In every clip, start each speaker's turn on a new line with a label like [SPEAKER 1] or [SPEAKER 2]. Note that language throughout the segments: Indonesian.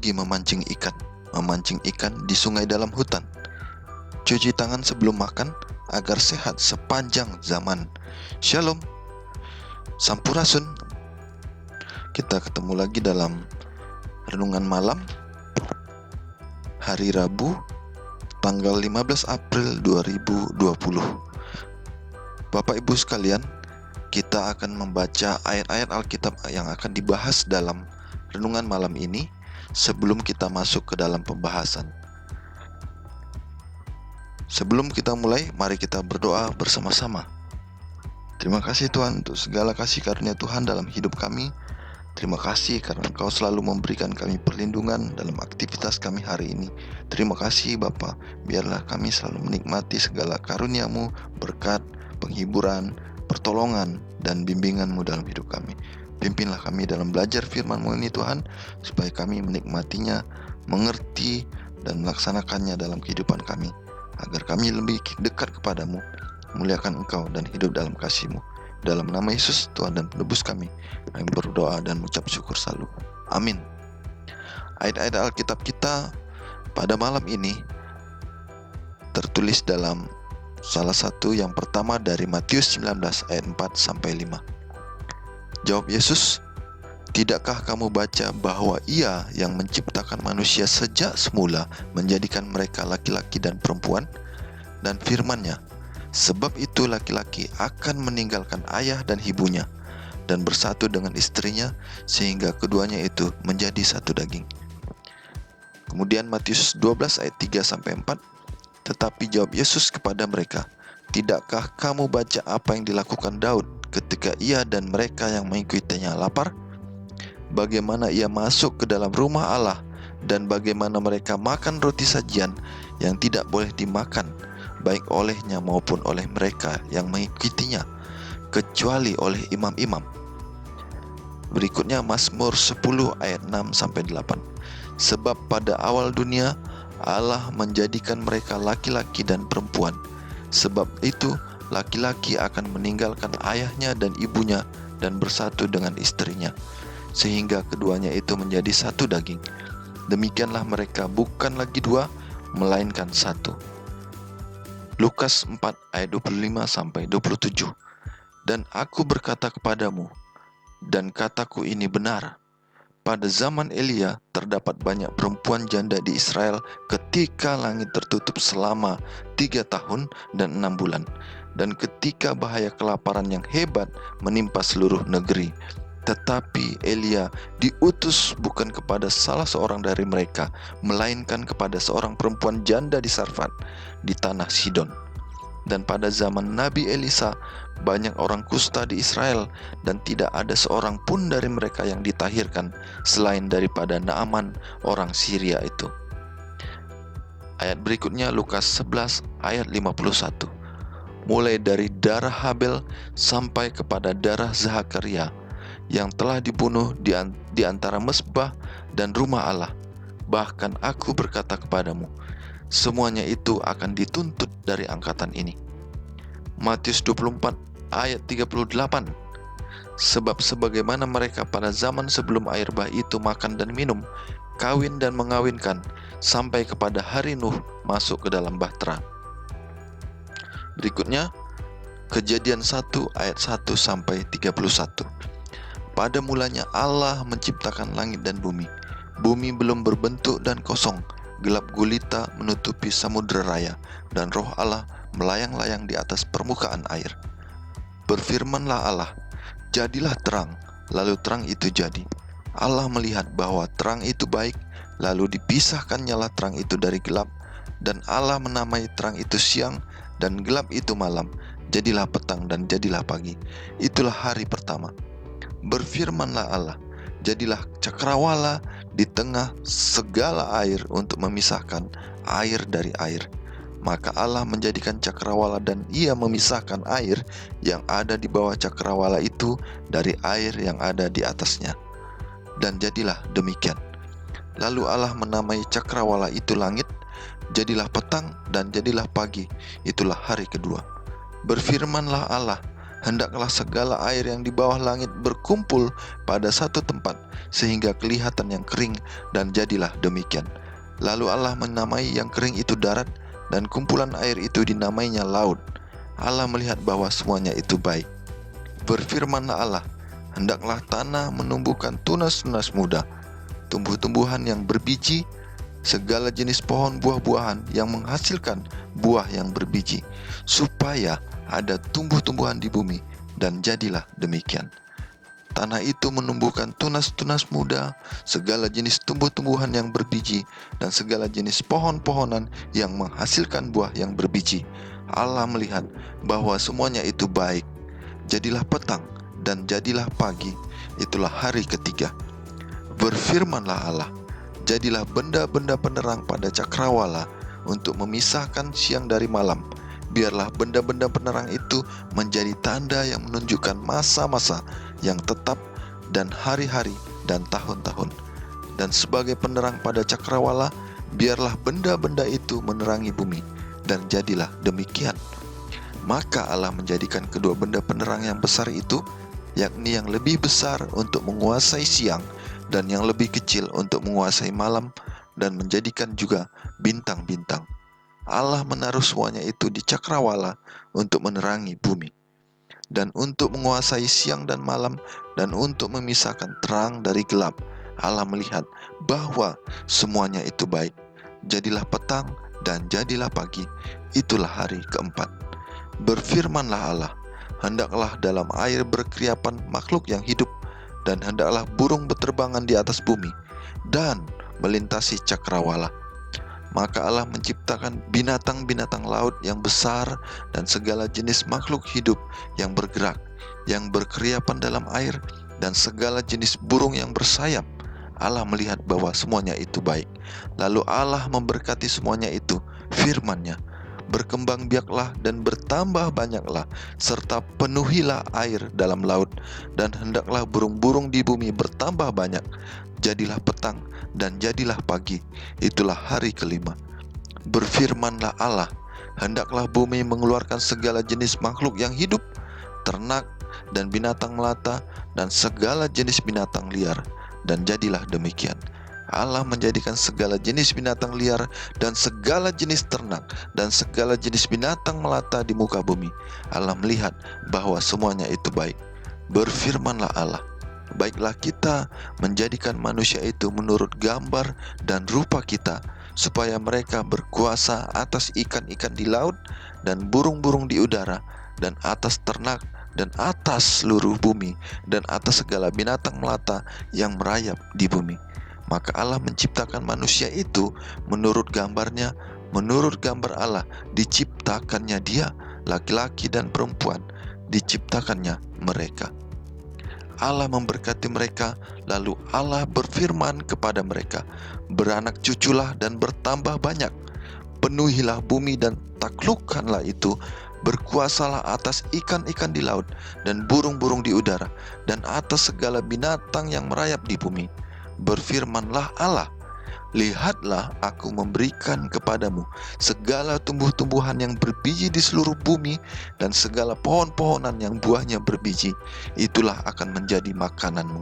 [SPEAKER 1] pergi memancing ikan di sungai dalam hutan. Cuci tangan sebelum makan agar sehat sepanjang zaman. Shalom, Sampurasun. Kita ketemu lagi dalam renungan malam hari Rabu tanggal 15 April 2020. Bapak Ibu sekalian, kita akan membaca ayat-ayat Alkitab yang akan dibahas dalam renungan malam ini sebelum kita masuk ke dalam pembahasan. Sebelum kita mulai, mari kita berdoa bersama-sama. Terima kasih Tuhan untuk segala kasih karunia Tuhan dalam hidup kami. Terima kasih karena Engkau selalu memberikan kami perlindungan dalam aktivitas kami hari ini. Terima kasih Bapa, biarlah kami selalu menikmati segala karunia-Mu, berkat, penghiburan, pertolongan, dan bimbingan-Mu dalam hidup kami. Pimpinlah kami dalam belajar firman-Mu ini Tuhan, supaya kami menikmatinya, mengerti, dan melaksanakannya dalam kehidupan kami, agar kami lebih dekat kepadamu, muliakan Engkau, dan hidup dalam kasih-Mu. Dalam nama Yesus, Tuhan dan Penebus kami berdoa dan mengucap syukur selalu. Amin. Ayat-ayat Alkitab kita pada malam ini tertulis dalam salah satu yang pertama dari Matius 19 ayat 4-5. Jawab Yesus, "Tidakkah kamu baca bahwa Ia yang menciptakan manusia sejak semula menjadikan mereka laki-laki dan perempuan? Dan firman-Nya, sebab itu laki-laki akan meninggalkan ayah dan ibunya dan bersatu dengan istrinya, sehingga keduanya itu menjadi satu daging." Kemudian Matius 12 ayat 3-4. Tetapi jawab Yesus kepada mereka, "Tidakkah kamu baca apa yang dilakukan Daud ketika ia dan mereka yang mengikutinya lapar? Bagaimana ia masuk ke dalam rumah Allah, dan bagaimana mereka makan roti sajian yang tidak boleh dimakan, baik olehnya maupun oleh mereka yang mengikutinya, kecuali oleh imam-imam." Berikutnya Mazmur 10 ayat 6-8. Sebab pada awal dunia Allah menjadikan mereka laki-laki dan perempuan. Sebab itu laki-laki akan meninggalkan ayahnya dan ibunya dan bersatu dengan istrinya, sehingga keduanya itu menjadi satu daging. Demikianlah mereka bukan lagi dua, melainkan satu. Lukas 4 ayat 25-27. Dan aku berkata kepadamu, dan kataku ini benar, pada zaman Elia terdapat banyak perempuan janda di Israel ketika langit tertutup selama 3 tahun dan 6 bulan, dan ketika bahaya kelaparan yang hebat menimpa seluruh negeri. Tetapi Elia diutus bukan kepada salah seorang dari mereka, melainkan kepada seorang perempuan janda di Sarfat, di tanah Sidon. Dan pada zaman Nabi Elisa, banyak orang kusta di Israel, dan tidak ada seorang pun dari mereka yang ditahirkan, selain daripada Naaman orang Syria itu. Ayat berikutnya Lukas 11 ayat 51. Mulai dari darah Habel sampai kepada darah Zakaria, yang telah dibunuh di antara mezbah dan rumah Allah. Bahkan aku berkata kepadamu, semuanya itu akan dituntut dari angkatan ini. Matius 24 ayat 38. Sebab sebagaimana mereka pada zaman sebelum air bah itu makan dan minum, kawin dan mengawinkan, sampai kepada hari Nuh masuk ke dalam bahtera. Berikutnya Kejadian 1 ayat 1-31. Pada mulanya Allah menciptakan langit dan bumi. Bumi belum berbentuk dan kosong, gelap gulita menutupi samudera raya, dan roh Allah melayang-layang di atas permukaan air. Berfirmanlah Allah, jadilah terang, lalu terang itu jadi. Allah melihat bahwa terang itu baik, lalu dipisahkannyalah terang itu dari gelap, dan Allah menamai terang itu siang, dan gelap itu malam. Jadilah petang dan jadilah pagi. Itulah hari pertama. Berfirmanlah Allah, jadilah cakrawala di tengah segala air untuk memisahkan air dari air. Maka Allah menjadikan cakrawala, dan Ia memisahkan air yang ada di bawah cakrawala itu dari air yang ada di atasnya. Dan jadilah demikian. Lalu Allah menamai cakrawala itu langit. Jadilah petang dan jadilah pagi. Itulah hari kedua. Berfirmanlah Allah, hendaklah segala air yang di bawah langit berkumpul pada satu tempat, sehingga kelihatan yang kering, dan jadilah demikian. Lalu Allah menamai yang kering itu darat, dan kumpulan air itu dinamainya laut. Allah melihat bahwa semuanya itu baik. Berfirmanlah Allah, hendaklah tanah menumbuhkan tunas-tunas muda, tumbuh-tumbuhan yang berbiji, segala jenis pohon buah-buahan yang menghasilkan buah yang berbiji, supaya ada tumbuh-tumbuhan di bumi, dan jadilah demikian. Tanah itu menumbuhkan tunas-tunas muda, segala jenis tumbuh-tumbuhan yang berbiji, dan segala jenis pohon-pohonan yang menghasilkan buah yang berbiji. Allah melihat bahwa semuanya itu baik. Jadilah petang dan jadilah pagi, itulah hari ketiga. Berfirmanlah Allah, jadilah benda-benda penerang pada cakrawala untuk memisahkan siang dari malam. Biarlah benda-benda penerang itu menjadi tanda yang menunjukkan masa-masa yang tetap dan hari-hari dan tahun-tahun. Dan sebagai penerang pada cakrawala, biarlah benda-benda itu menerangi bumi, dan jadilah demikian. Maka Allah menjadikan kedua benda penerang yang besar itu, yakni yang lebih besar untuk menguasai siang dan yang lebih kecil untuk menguasai malam, dan menjadikan juga bintang-bintang. Allah menaruh semuanya itu di cakrawala untuk menerangi bumi, dan untuk menguasai siang dan malam, dan untuk memisahkan terang dari gelap. Allah melihat bahwa semuanya itu baik. Jadilah petang dan jadilah pagi, itulah hari keempat. Berfirmanlah Allah, hendaklah dalam air berkeriapan makhluk yang hidup, dan hendaklah burung berterbangan di atas bumi, dan melintasi cakrawala. Maka Allah menciptakan binatang-binatang laut yang besar dan segala jenis makhluk hidup yang bergerak, yang berkeriapan dalam air, dan segala jenis burung yang bersayap. Allah melihat bahwa semuanya itu baik. Lalu Allah memberkati semuanya itu, firman-Nya, berkembang biaklah dan bertambah banyaklah, serta penuhilah air dalam laut, dan hendaklah burung-burung di bumi bertambah banyak. Jadilah petang dan jadilah pagi, itulah hari kelima. Berfirmanlah Allah, hendaklah bumi mengeluarkan segala jenis makhluk yang hidup, ternak dan binatang melata, dan segala jenis binatang liar, dan jadilah demikian. Allah menjadikan segala jenis binatang liar dan segala jenis ternak dan segala jenis binatang melata di muka bumi. Allah melihat bahwa semuanya itu baik. Berfirmanlah Allah, baiklah kita menjadikan manusia itu menurut gambar dan rupa kita, supaya mereka berkuasa atas ikan-ikan di laut dan burung-burung di udara, dan atas ternak, dan atas seluruh bumi, dan atas segala binatang melata yang merayap di bumi. Maka Allah menciptakan manusia itu menurut gambarnya, menurut gambar Allah diciptakannya dia, laki-laki dan perempuan diciptakannya mereka. Allah memberkati mereka, lalu Allah berfirman kepada mereka, beranak cuculah dan bertambah banyak, penuhilah bumi dan taklukkanlah itu, berkuasalah atas ikan-ikan di laut dan burung-burung di udara, dan atas segala binatang yang merayap di bumi. Berfirmanlah Allah, lihatlah aku memberikan kepadamu segala tumbuh-tumbuhan yang berbiji di seluruh bumi, dan segala pohon-pohonan yang buahnya berbiji, itulah akan menjadi makananmu.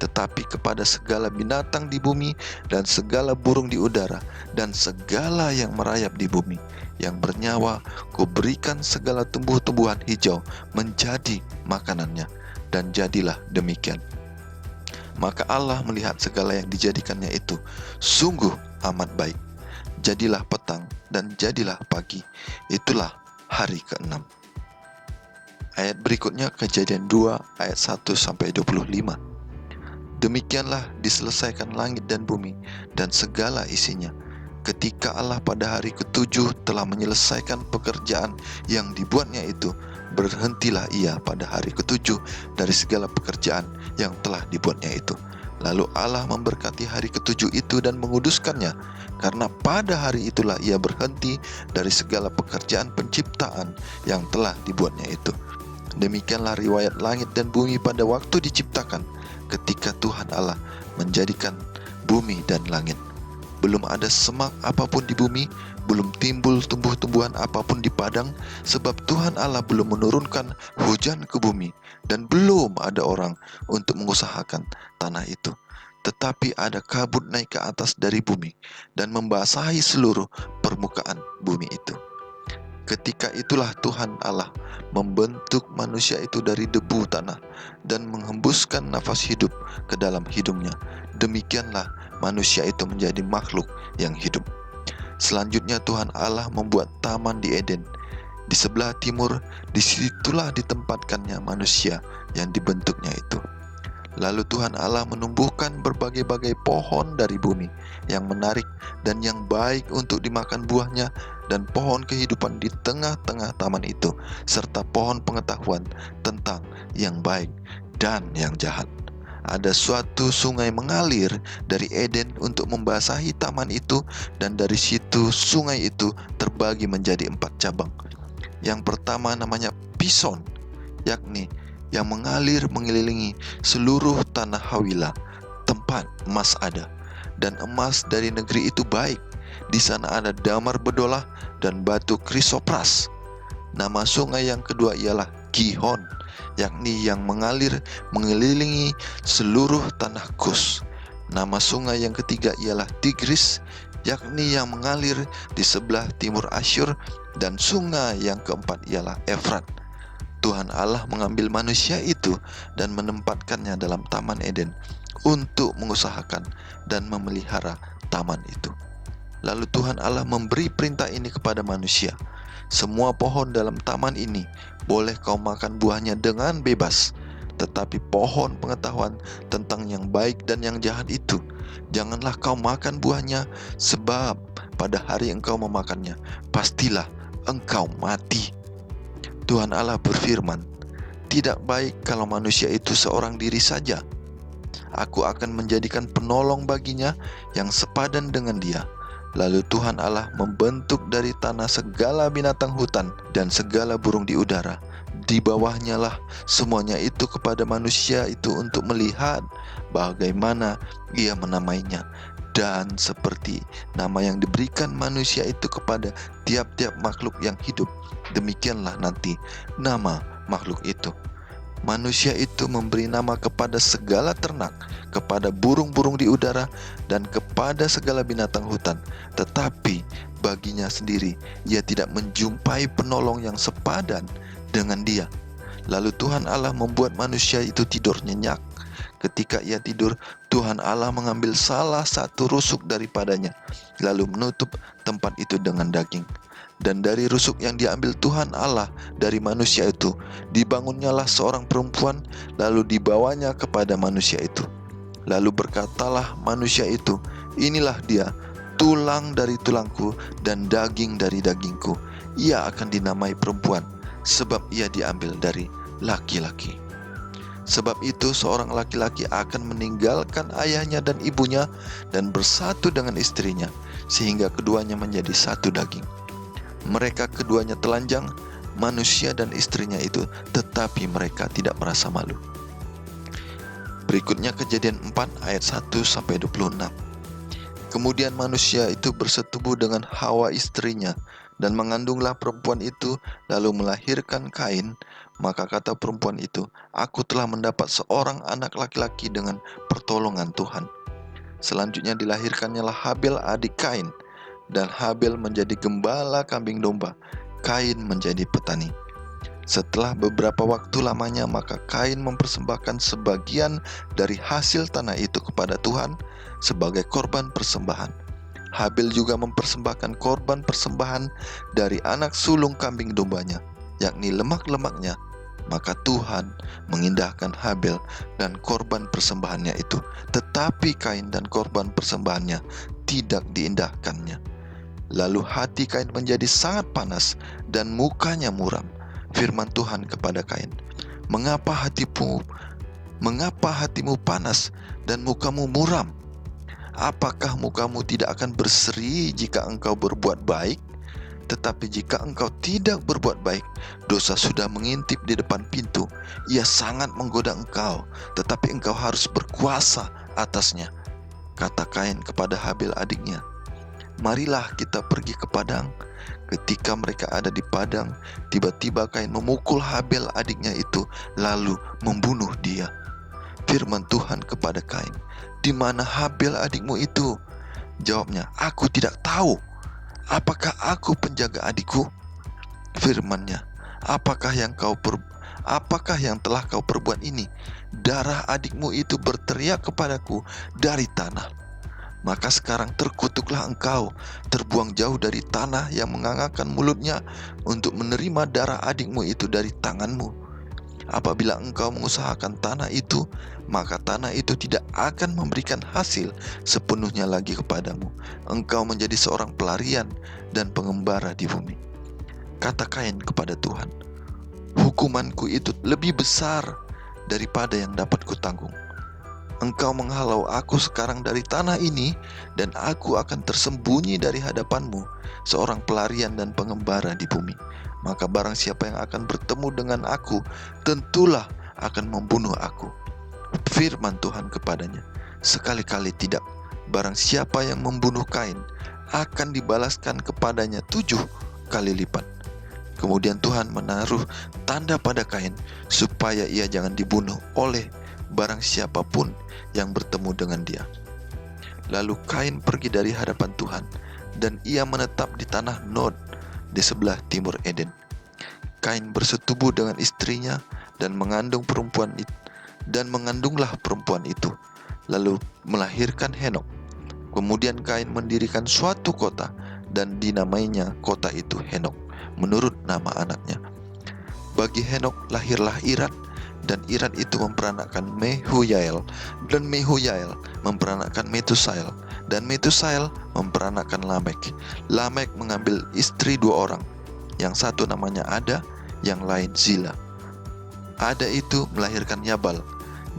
[SPEAKER 1] Tetapi kepada segala binatang di bumi, dan segala burung di udara, dan segala yang merayap di bumi yang bernyawa, kuberikan segala tumbuh-tumbuhan hijau menjadi makanannya. Dan jadilah demikian. Maka Allah melihat segala yang dijadikannya itu sungguh amat baik. Jadilah petang dan jadilah pagi, itulah hari ke-6. Ayat berikutnya Kejadian 2 ayat 1-25. Demikianlah diselesaikan langit dan bumi dan segala isinya, ketika Allah pada hari ke-7 telah menyelesaikan pekerjaan yang dibuatnya itu. Berhentilah ia pada hari ke-7 dari segala pekerjaan yang telah dibuatnya itu. Lalu Allah memberkati hari ke-7 itu dan menguduskannya, karena pada hari itulah ia berhenti dari segala pekerjaan penciptaan yang telah dibuatnya itu. Demikianlah riwayat langit dan bumi pada waktu diciptakan, ketika Tuhan Allah menjadikan bumi dan langit. Belum ada semak apapun di bumi, belum timbul tumbuh-tumbuhan apapun di padang, sebab Tuhan Allah belum menurunkan hujan ke bumi, dan belum ada orang untuk mengusahakan tanah itu. Tetapi ada kabut naik ke atas dari bumi dan membasahi seluruh permukaan bumi itu. Ketika itulah Tuhan Allah membentuk manusia itu dari debu tanah dan menghembuskan nafas hidup ke dalam hidungnya. Demikianlah manusia itu menjadi makhluk yang hidup. Selanjutnya Tuhan Allah membuat taman di Eden. Di sebelah timur, disitulah ditempatkannya manusia yang dibentuknya itu. Lalu Tuhan Allah menumbuhkan berbagai-bagai pohon dari bumi yang menarik dan yang baik untuk dimakan buahnya, dan pohon kehidupan di tengah-tengah taman itu, serta pohon pengetahuan tentang yang baik dan yang jahat. Ada suatu sungai mengalir dari Eden untuk membasahi taman itu, dan dari situ sungai itu terbagi menjadi 4 cabang. Yang pertama namanya Pison, yakni yang mengalir mengelilingi seluruh tanah Hawila, tempat emas ada, dan emas dari negeri itu baik. Di sana ada damar bedolah dan batu krisopras. Nama sungai yang kedua ialah Gihon, yakni yang mengalir mengelilingi seluruh tanah Kus. Nama sungai yang ketiga ialah Tigris, yakni yang mengalir di sebelah timur Asyur, dan sungai yang keempat ialah Efrat. Tuhan Allah mengambil manusia itu dan menempatkannya dalam Taman Eden untuk mengusahakan dan memelihara taman itu. Lalu Tuhan Allah memberi perintah ini kepada manusia: semua pohon dalam taman ini boleh kau makan buahnya dengan bebas, tetapi pohon pengetahuan tentang yang baik dan yang jahat itu janganlah kau makan buahnya, sebab pada hari engkau memakannya pastilah engkau mati. Tuhan Allah berfirman, tidak baik kalau manusia itu seorang diri saja. Aku akan menjadikan penolong baginya yang sepadan dengan dia. Lalu Tuhan Allah membentuk dari tanah segala binatang hutan dan segala burung di udara. Di bawahnya lah semuanya itu kepada manusia itu untuk melihat bagaimana ia menamainya. Dan seperti nama yang diberikan manusia itu kepada tiap-tiap makhluk yang hidup, demikianlah nanti nama makhluk itu. Manusia itu memberi nama kepada segala ternak, kepada burung-burung di udara, dan kepada segala binatang hutan. Tetapi baginya sendiri ia tidak menjumpai penolong yang sepadan dengan dia. Lalu Tuhan Allah membuat manusia itu tidur nyenyak. Ketika ia tidur, Tuhan Allah mengambil salah satu rusuk daripadanya, lalu menutup tempat itu dengan daging. Dan dari rusuk yang diambil Tuhan Allah dari manusia itu, dibangunnyalah seorang perempuan, lalu dibawanya kepada manusia itu. Lalu berkatalah manusia itu, inilah dia, tulang dari tulangku dan daging dari dagingku. Ia akan dinamai perempuan, sebab ia diambil dari laki-laki. Sebab itu seorang laki-laki akan meninggalkan ayahnya dan ibunya dan bersatu dengan istrinya, sehingga keduanya menjadi satu daging. Mereka keduanya telanjang, manusia dan istrinya itu, tetapi mereka tidak merasa malu. Berikutnya Kejadian 4 ayat 1-26. Kemudian manusia itu bersetubuh dengan Hawa istrinya, dan mengandunglah perempuan itu, lalu melahirkan Kain. Maka kata perempuan itu, aku telah mendapat seorang anak laki-laki dengan pertolongan Tuhan. Selanjutnya dilahirkannya Habel adik Kain, dan Habel menjadi gembala kambing domba, Kain menjadi petani. Setelah beberapa waktu lamanya, maka Kain mempersembahkan sebagian dari hasil tanah itu kepada Tuhan sebagai korban persembahan. Habel juga mempersembahkan korban persembahan dari anak sulung kambing dombanya, yakni lemak-lemaknya. Maka Tuhan mengindahkan Habel dan korban persembahannya itu, tetapi Kain dan korban persembahannya tidak diindahkannya. Lalu hati Kain menjadi sangat panas dan mukanya muram. Firman Tuhan kepada Kain, mengapa hatimu panas dan mukamu muram? Apakah mukamu tidak akan berseri jika engkau berbuat baik? Tetapi jika engkau tidak berbuat baik, dosa sudah mengintip di depan pintu. Ia sangat menggoda engkau, tetapi engkau harus berkuasa atasnya. Kata Kain kepada Habel adiknya, marilah kita pergi ke padang. Ketika mereka ada di padang, tiba-tiba Kain memukul Habel adiknya itu, lalu membunuh dia. Firman Tuhan kepada Kain, "Di mana Habel adikmu itu?" Jawabnya, "Aku tidak tahu. Apakah aku penjaga adikku?" Firman-Nya, apakah yang telah kau perbuat ini? Darah adikmu itu berteriak kepadaku dari tanah. Maka sekarang terkutuklah engkau, terbuang jauh dari tanah yang mengangakkan mulutnya untuk menerima darah adikmu itu dari tanganmu. Apabila engkau mengusahakan tanah itu, maka tanah itu tidak akan memberikan hasil sepenuhnya lagi kepadamu. Engkau menjadi seorang pelarian dan pengembara di bumi. Kata Kain kepada Tuhan, "Hukumanku itu lebih besar daripada yang dapat kutanggung. Engkau menghalau aku sekarang dari tanah ini, dan aku akan tersembunyi dari hadapanmu, seorang pelarian dan pengembara di bumi. Maka barang siapa yang akan bertemu dengan aku, tentulah akan membunuh aku." Firman Tuhan kepadanya, "Sekali-kali tidak. Barang siapa yang membunuh Kain, akan dibalaskan kepadanya 7 kali lipat." Kemudian Tuhan menaruh tanda pada Kain, supaya ia jangan dibunuh oleh barang siapapun yang bertemu dengan dia. Lalu Kain pergi dari hadapan Tuhan, dan ia menetap di tanah Nod di sebelah timur Eden. Kain bersetubuh dengan istrinya dan mengandunglah perempuan itu, lalu melahirkan Henok. Kemudian Kain mendirikan suatu kota, dan dinamainya kota itu Henok menurut nama anaknya. Bagi Henok lahirlah Irad, dan Irad itu memperanakkan Mehujael, dan Mehujael memperanakkan Metusael, dan Metusael memperanakkan Lamek. Lamek mengambil istri 2 orang, yang satu namanya Ada, yang lain Zila. Ada itu melahirkan Yabal.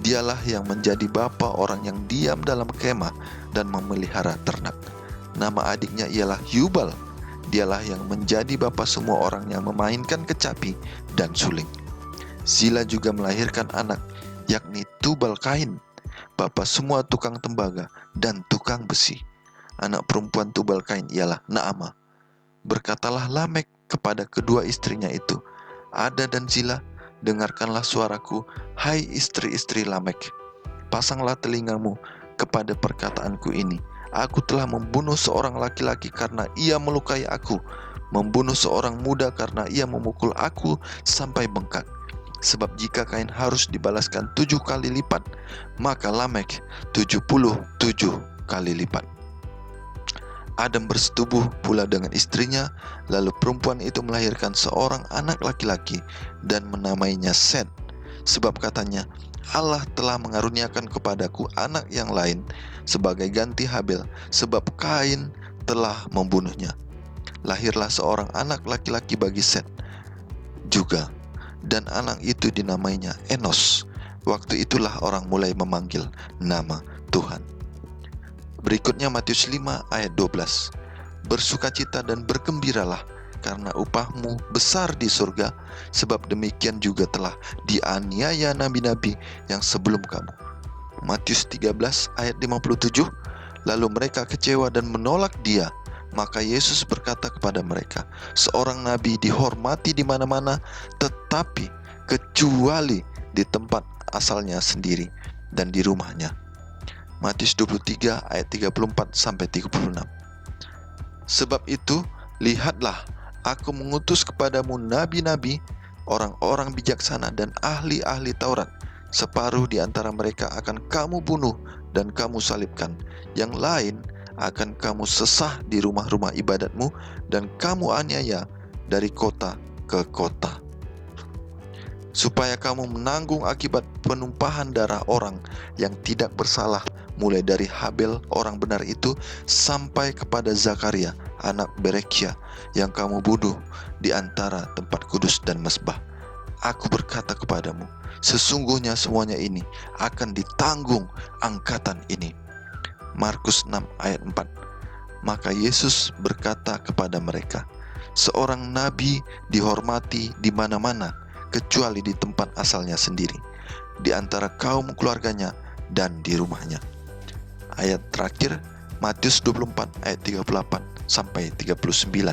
[SPEAKER 1] Dialah yang menjadi bapa orang yang diam dalam kemah dan memelihara ternak. Nama adiknya ialah Yubal. Dialah yang menjadi bapa semua orang yang memainkan kecapi dan suling. Zila juga melahirkan anak, yakni Tubal Kain, bapa semua tukang tembaga dan tukang besi. Anak perempuan Tubal Kain ialah Naamah. Berkatalah Lamek kepada kedua istrinya itu, "Ada dan Zila, dengarkanlah suaraku, hai istri-istri Lamek. Pasanglah telingamu kepada perkataanku ini. Aku telah membunuh seorang laki-laki karena ia melukai aku, membunuh seorang muda karena ia memukul aku sampai bengkak. Sebab jika Kain harus dibalaskan 7 kali lipat, maka Lamek 77 kali lipat." Adam bersetubuh pula dengan istrinya, lalu perempuan itu melahirkan seorang anak laki-laki dan menamainya Set. Sebab katanya, "Allah telah mengaruniakan kepadaku anak yang lain sebagai ganti Habel, sebab Kain telah membunuhnya." Lahirlah seorang anak laki-laki bagi Set juga, dan anak itu dinamainya Enos. Waktu itulah orang mulai memanggil nama Tuhan. Berikutnya Matius 5 ayat 12. "Bersukacita dan bergembiralah, karena upahmu besar di surga, sebab demikian juga telah dianiaya nabi-nabi yang sebelum kamu." Matius 13 ayat 57. Lalu mereka kecewa dan menolak dia. Maka Yesus berkata kepada mereka, "Seorang nabi dihormati di mana-mana, tetapi kecuali di tempat asalnya sendiri dan di rumahnya." Matius 23 ayat 34 sampai 36. "Sebab itu, lihatlah, aku mengutus kepadamu nabi-nabi, orang-orang bijaksana dan ahli-ahli Taurat. Separuh di antara mereka akan kamu bunuh dan kamu salibkan. Yang lain akan kamu sesah di rumah-rumah ibadatmu, dan kamu aniaya dari kota ke kota, supaya kamu menanggung akibat penumpahan darah orang yang tidak bersalah, mulai dari Habel orang benar itu sampai kepada Zakaria anak Berekia yang kamu bunuh di antara tempat kudus dan mezbah. Aku berkata kepadamu, sesungguhnya semuanya ini akan ditanggung angkatan ini." Markus 6 ayat 4. Maka Yesus berkata kepada mereka, "Seorang nabi dihormati di mana-mana, kecuali di tempat asalnya sendiri, di antara kaum keluarganya dan di rumahnya." Ayat terakhir, Matius 24 ayat 38 sampai 39.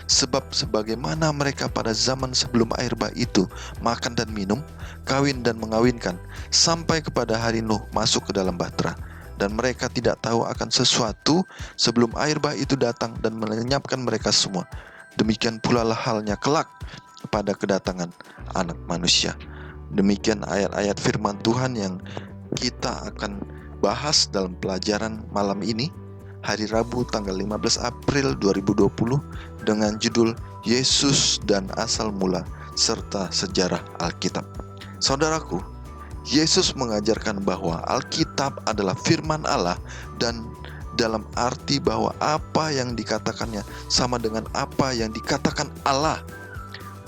[SPEAKER 1] Sebab sebagaimana mereka pada zaman sebelum air bah itu makan dan minum, kawin dan mengawinkan, sampai kepada hari Nuh masuk ke dalam bahtera, dan mereka tidak tahu akan sesuatu sebelum air bah itu datang dan melenyapkan mereka semua. Demikian pula lah halnya kelak pada kedatangan Anak Manusia. Demikian ayat-ayat firman Tuhan yang kita akan bahas dalam pelajaran malam ini, hari Rabu tanggal 15 April 2020, dengan judul Yesus dan Asal Mula serta Sejarah Alkitab. Saudaraku, Yesus mengajarkan bahwa Alkitab adalah firman Allah, dan dalam arti bahwa apa yang dikatakannya sama dengan apa yang dikatakan Allah.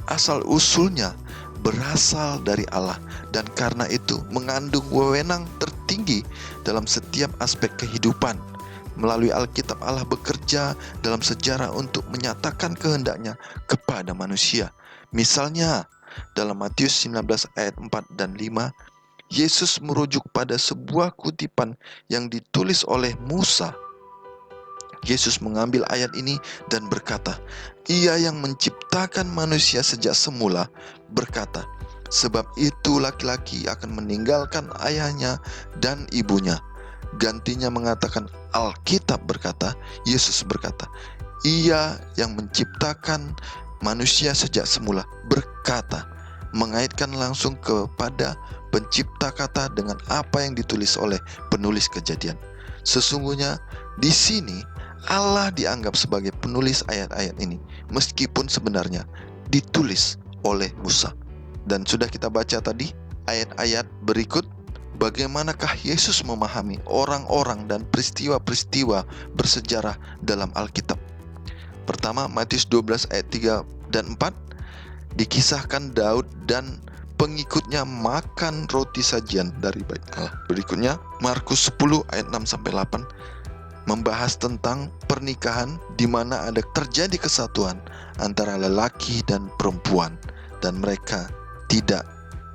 [SPEAKER 1] Asal usulnya berasal dari Allah, dan karena itu mengandung wewenang tertinggi dalam setiap aspek kehidupan. Melalui Alkitab, Allah bekerja dalam sejarah untuk menyatakan kehendaknya kepada manusia. Misalnya, dalam Matius 19 ayat 4 dan 5, Yesus merujuk pada sebuah kutipan yang ditulis oleh Musa. Yesus mengambil ayat ini dan berkata, "Ia yang menciptakan manusia sejak semula berkata, sebab itu laki-laki akan meninggalkan ayahnya dan ibunya." Gantinya mengatakan, Alkitab berkata, Yesus berkata, "Ia yang menciptakan manusia sejak semula berkata," mengaitkan langsung kepada pencipta kata dengan apa yang ditulis oleh penulis Kejadian. Sesungguhnya di sini Allah dianggap sebagai penulis ayat-ayat ini, meskipun sebenarnya ditulis oleh Musa. Dan sudah kita baca tadi ayat-ayat berikut, bagaimanakah Yesus memahami orang-orang dan peristiwa-peristiwa bersejarah dalam Alkitab. Pertama, Matius 12 ayat 3 dan 4, dikisahkan Daud dan pengikutnya makan roti sajian dari bait Allah. Berikutnya, Markus 10 ayat 6 sampai 8, membahas tentang pernikahan di mana ada terjadi kesatuan antara lelaki dan perempuan, dan mereka tidak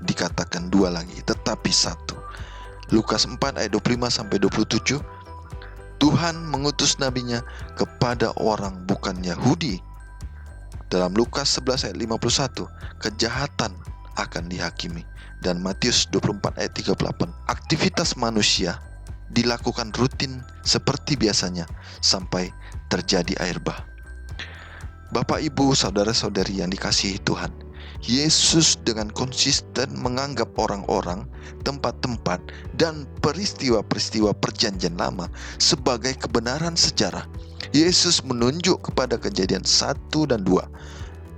[SPEAKER 1] dikatakan dua lagi tetapi satu. Lukas 4 ayat 25 sampai 27, Tuhan mengutus nabinya kepada orang bukan Yahudi. Dalam Lukas 11 ayat 51, kejahatan akan dihakimi. Dan Matius 24 ayat 38, aktivitas manusia dilakukan rutin seperti biasanya sampai terjadi air bah. Bapak, Ibu, saudara-saudari yang dikasihi Tuhan, Yesus dengan konsisten menganggap orang-orang, tempat-tempat, dan peristiwa-peristiwa perjanjian lama sebagai kebenaran sejarah. Yesus menunjuk kepada Kejadian 1 dan 2,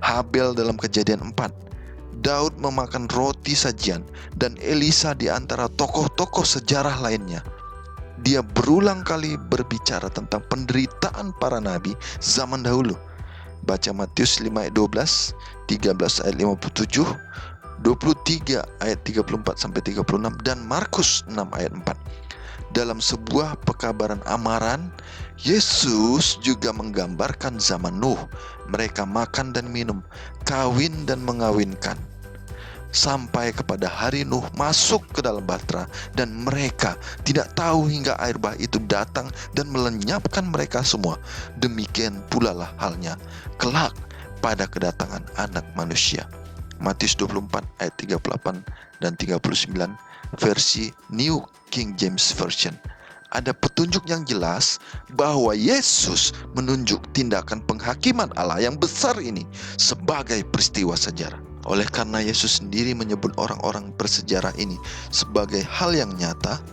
[SPEAKER 1] Habel dalam Kejadian 4, Daud memakan roti sajian, dan Elisa di antara tokoh-tokoh sejarah lainnya. Dia berulang kali berbicara tentang penderitaan para nabi zaman dahulu. Baca Matius 5 ayat 12, 13 ayat 57, 23 ayat 34 sampai 36, dan Markus 6 ayat 4. Dalam sebuah pekabaran amaran, Yesus juga menggambarkan zaman Nuh. Mereka makan dan minum, kawin dan mengawinkan, sampai kepada hari Nuh masuk ke dalam bahtera, dan mereka tidak tahu hingga air bah itu datang dan melenyapkan mereka semua. Demikian pula lah halnya kelak pada kedatangan Anak Manusia. Matius 24 ayat 38 dan 39 versi New King James Version. Ada petunjuk yang jelas bahwa Yesus menunjuk tindakan penghakiman Allah yang besar ini sebagai peristiwa sejarah. Oleh karena Yesus sendiri menyebut orang-orang bersejarah ini sebagai hal yang nyata,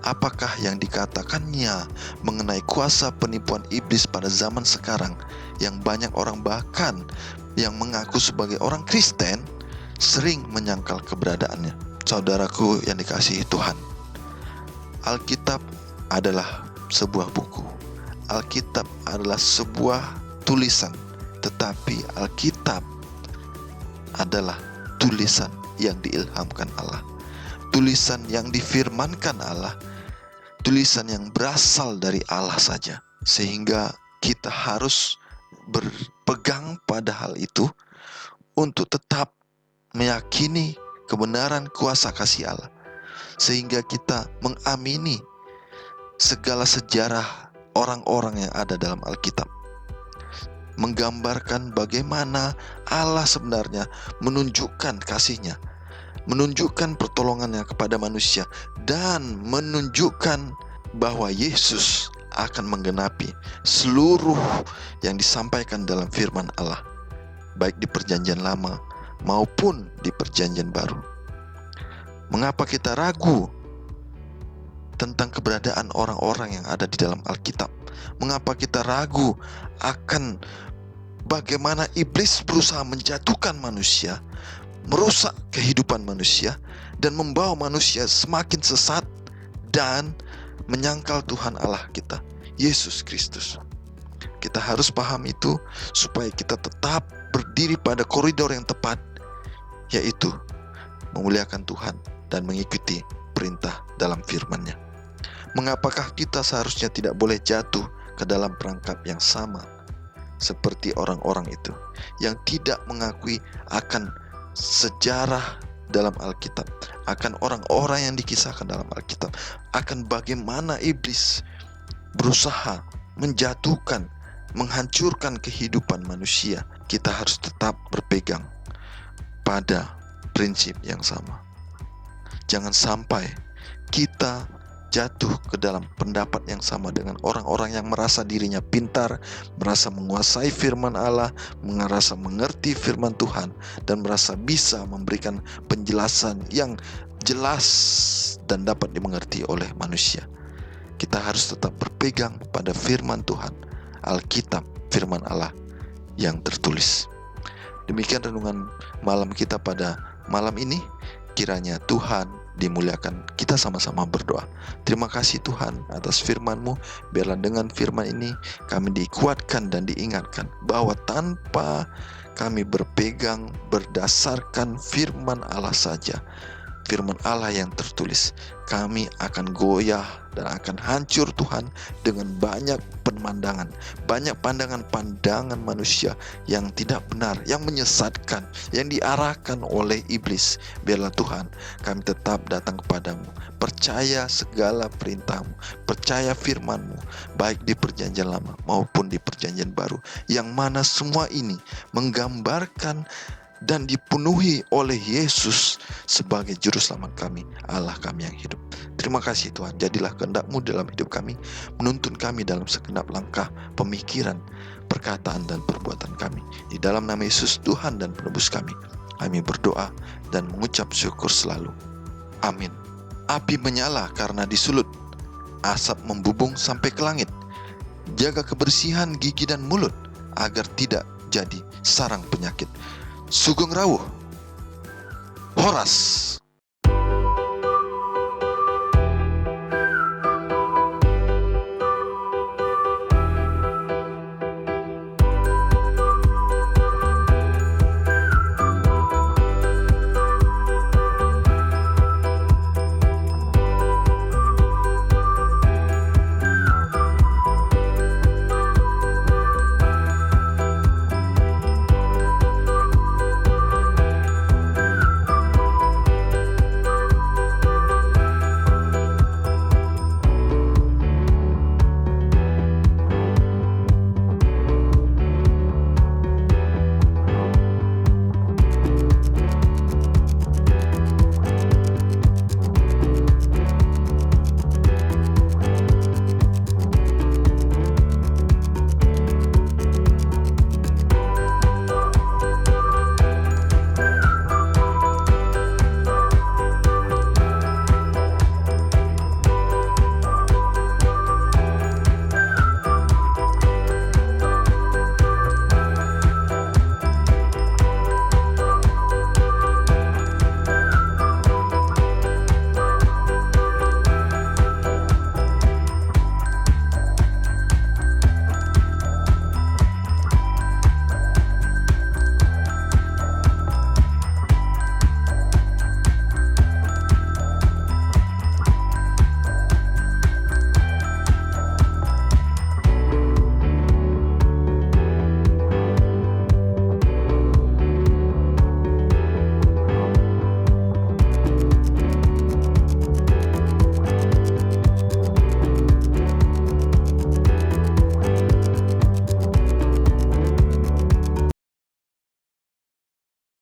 [SPEAKER 1] apakah yang dikatakannya mengenai kuasa penipuan iblis pada zaman sekarang yang banyak orang bahkan yang mengaku sebagai orang Kristen sering menyangkal keberadaannya? Saudaraku yang dikasihi Tuhan, Alkitab adalah sebuah buku. Alkitab adalah sebuah tulisan, tetapi Alkitab adalah tulisan yang diilhamkan Allah, tulisan yang difirmankan Allah, tulisan yang berasal dari Allah saja. Sehingga kita harus berpegang pada hal itu untuk tetap meyakini kebenaran kuasa kasih Allah, sehingga kita mengamini segala sejarah orang-orang yang ada dalam Alkitab, menggambarkan bagaimana Allah sebenarnya menunjukkan kasih-Nya, menunjukkan pertolongannya kepada manusia, dan menunjukkan bahwa Yesus akan menggenapi seluruh yang disampaikan dalam firman Allah, baik di perjanjian lama maupun di perjanjian baru. Mengapa kita ragu tentang keberadaan orang-orang yang ada di dalam Alkitab? Mengapa kita ragu akan bagaimana iblis berusaha menjatuhkan manusia, merusak kehidupan manusia, dan membawa manusia semakin sesat dan menyangkal Tuhan Allah kita, Yesus Kristus? Kita harus paham itu supaya kita tetap berdiri pada koridor yang tepat, yaitu memuliakan Tuhan dan mengikuti perintah dalam firman-Nya. Mengapakah kita seharusnya tidak boleh jatuh ke dalam perangkap yang sama seperti orang-orang itu yang tidak mengakui akan sejarah dalam Alkitab, akan orang-orang yang dikisahkan dalam Alkitab, akan bagaimana iblis berusaha menjatuhkan, menghancurkan kehidupan manusia? Kita harus tetap berpegang pada prinsip yang sama. Jangan sampai kita jatuh ke dalam pendapat yang sama dengan orang-orang yang merasa dirinya pintar, merasa menguasai firman Allah, merasa mengerti firman Tuhan, dan merasa bisa memberikan penjelasan yang jelas dan dapat dimengerti oleh manusia. Kita harus tetap berpegang pada firman Tuhan, Alkitab, firman Allah yang tertulis. Demikian renungan malam kita pada malam ini. Kiranya Tuhan dimuliakan. Kita sama-sama berdoa. Terima kasih Tuhan atas firman-Mu. Biarlah dengan firman ini kami dikuatkan dan diingatkan bahwa tanpa kami berpegang berdasarkan firman Allah saja, firman Allah yang tertulis, kami akan goyah dan akan hancur Tuhan dengan banyak pemandangan, banyak pandangan-pandangan manusia yang tidak benar, yang menyesatkan, yang diarahkan oleh iblis. Biarlah Tuhan kami tetap datang kepadamu, percaya segala perintah-Mu, percaya firman-Mu, baik di perjanjian lama maupun di perjanjian baru, yang mana semua ini menggambarkan dan dipenuhi oleh Yesus sebagai juru selamat kami, Allah kami yang hidup. Terima kasih Tuhan, jadilah kehendak-Mu dalam hidup kami, menuntun kami dalam segenap langkah, pemikiran, perkataan, dan perbuatan kami. Di dalam nama Yesus Tuhan dan penebus kami berdoa dan mengucap syukur selalu. Amin. Api menyala karena disulut, asap membubung sampai ke langit. Jaga kebersihan gigi dan mulut, agar tidak jadi sarang penyakit. Sugeng Rawuh, Horas.